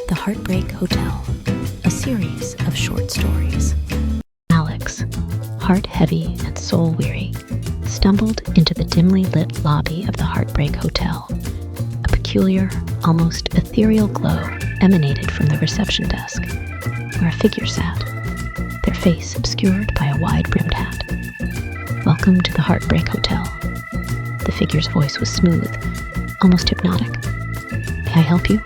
The Heartbreak Hotel, a series of short stories. Alex, heart-heavy and soul-weary, stumbled into the dimly lit lobby of the Heartbreak Hotel. A peculiar, almost ethereal glow emanated from the reception desk, where a figure sat, their face obscured by a wide-brimmed hat. "Welcome to the Heartbreak Hotel." The figure's voice was smooth, almost hypnotic. "May I help you?"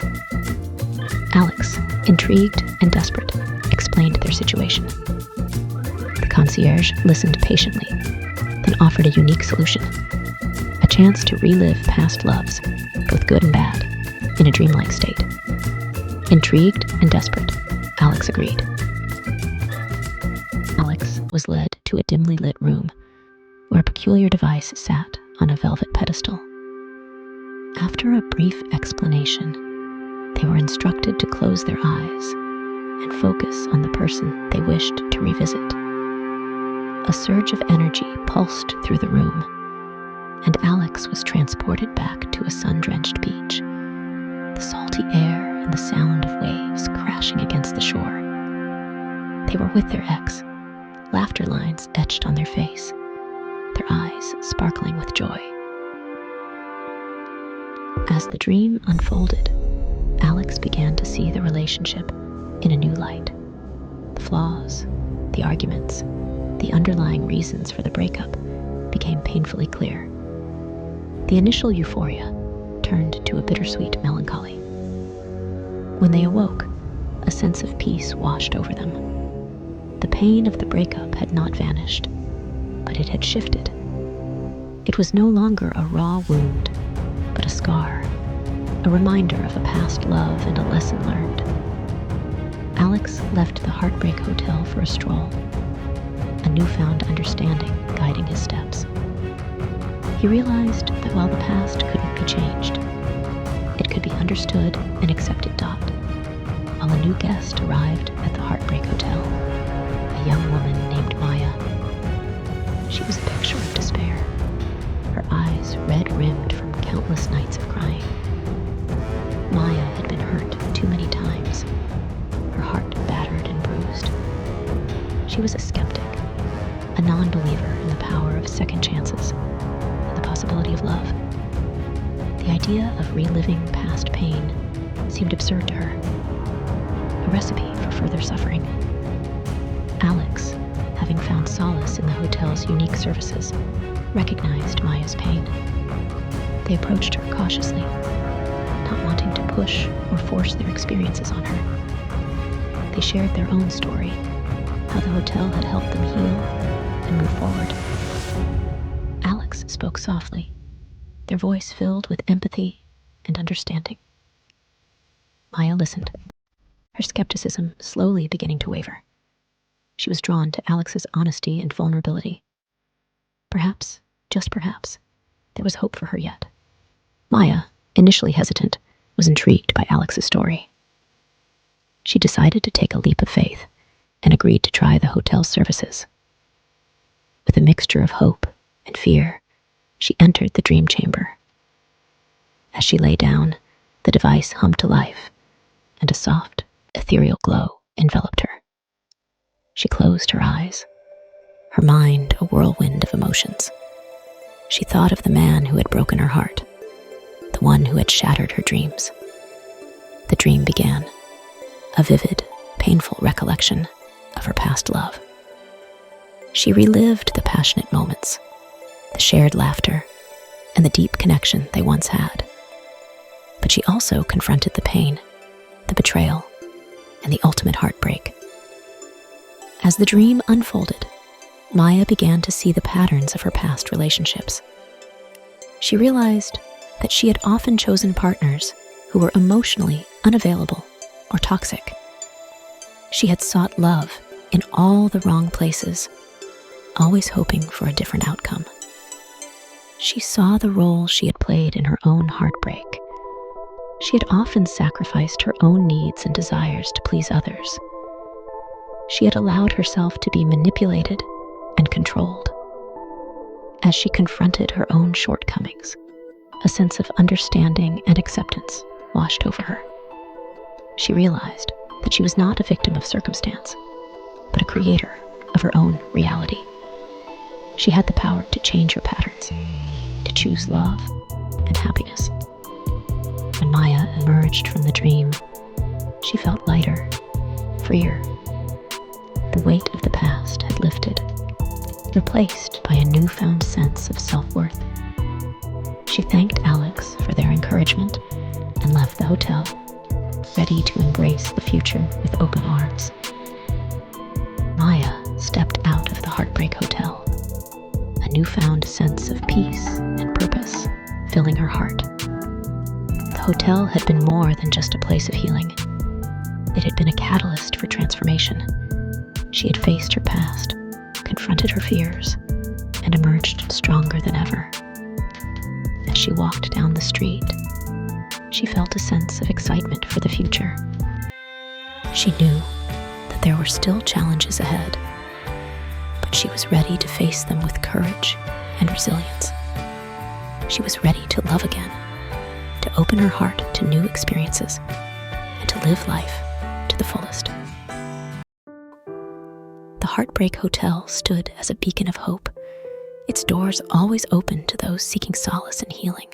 Alex, intrigued and desperate, explained their situation. The concierge listened patiently, then offered a unique solution: a chance to relive past loves, both good and bad, in a dreamlike state. Intrigued and desperate, Alex agreed. Alex was led to a dimly lit room where a peculiar device sat on a velvet pedestal. After a brief explanation, they were instructed to close their eyes and focus on the person they wished to revisit. A surge of energy pulsed through the room, and Alex was transported back to a sun-drenched beach, the salty air and the sound of waves crashing against the shore. They were with their ex, laughter lines etched on their face, their eyes sparkling with joy. As the dream unfolded, Alex began to see the relationship in a new light. The flaws, the arguments, the underlying reasons for the breakup became painfully clear. The initial euphoria turned to a bittersweet melancholy. When they awoke, a sense of peace washed over them. The pain of the breakup had not vanished, but it had shifted. It was no longer a raw wound, but a scar, a reminder of a past love and a lesson learned. Alex left the Heartbreak Hotel for a stroll, a newfound understanding guiding his steps. He realized that while the past couldn't be changed, it could be understood and accepted. While a new guest arrived at the Heartbreak Hotel, a young woman named Maya. She was a picture of despair, her eyes red-rimmed from countless nights of crying. Maya had been hurt too many times, her heart battered and bruised. She was a skeptic, a non-believer in the power of second chances and the possibility of love. The idea of reliving past pain seemed absurd to her, a recipe for further suffering. Alex, having found solace in the hotel's unique services, recognized Maya's pain. They approached her cautiously, not wanting to push or force their experiences on her. They shared their own story, how the hotel had helped them heal and move forward. Alex spoke softly, their voice filled with empathy and understanding. Maya listened, her skepticism slowly beginning to waver. She was drawn to Alex's honesty and vulnerability. Perhaps, just perhaps, there was hope for her yet. Maya, initially hesitant, was intrigued by Alex's story. She decided to take a leap of faith and agreed to try the hotel's services. With a mixture of hope and fear, she entered the dream chamber. As she lay down, the device hummed to life, and a soft, ethereal glow enveloped her. She closed her eyes, her mind a whirlwind of emotions. She thought of the man who had broken her heart, the one who had shattered her dreams. The dream began, a vivid, painful recollection of her past love. She relived the passionate moments, the shared laughter, and the deep connection they once had. But she also confronted the pain, the betrayal, and the ultimate heartbreak. As the dream unfolded, Maya began to see the patterns of her past relationships. She realized that she had often chosen partners who were emotionally unavailable or toxic. She had sought love in all the wrong places, always hoping for a different outcome. She saw the role she had played in her own heartbreak. She had often sacrificed her own needs and desires to please others. She had allowed herself to be manipulated and controlled. As she confronted her own shortcomings, a sense of understanding and acceptance washed over her. She realized that she was not a victim of circumstance, but a creator of her own reality. She had the power to change her patterns, to choose love and happiness. When Maya emerged from the dream, she felt lighter, freer. The weight of the past had lifted, replaced by a newfound sense of self-worth. She thanked Alex for their encouragement and left the hotel, ready to embrace the future with open arms. Maya stepped out of the Heartbreak Hotel, a newfound sense of peace and purpose filling her heart. The hotel had been more than just a place of healing. It had been a catalyst for transformation. She had faced her past, confronted her fears, and emerged stronger than ever. As she walked down the street, she felt a sense of excitement for the future. She knew that there were still challenges ahead, but she was ready to face them with courage and resilience. She was ready to love again, to open her heart to new experiences, and to live life to the fullest. The Heartbreak Hotel stood as a beacon of hope, its doors always open to those seeking solace and healing.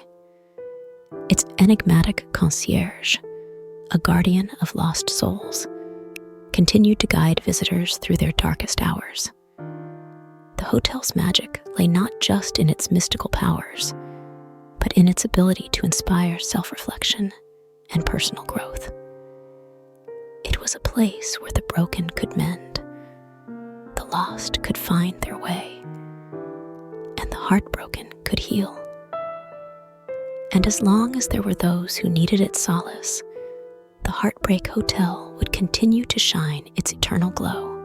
Its enigmatic concierge, a guardian of lost souls, continued to guide visitors through their darkest hours. The hotel's magic lay not just in its mystical powers, but in its ability to inspire self-reflection and personal growth. It was a place where the broken could mend, the lost could find their way, and the heartbroken could heal. And as long as there were those who needed its solace, the Heartbreak Hotel would continue to shine its eternal glow.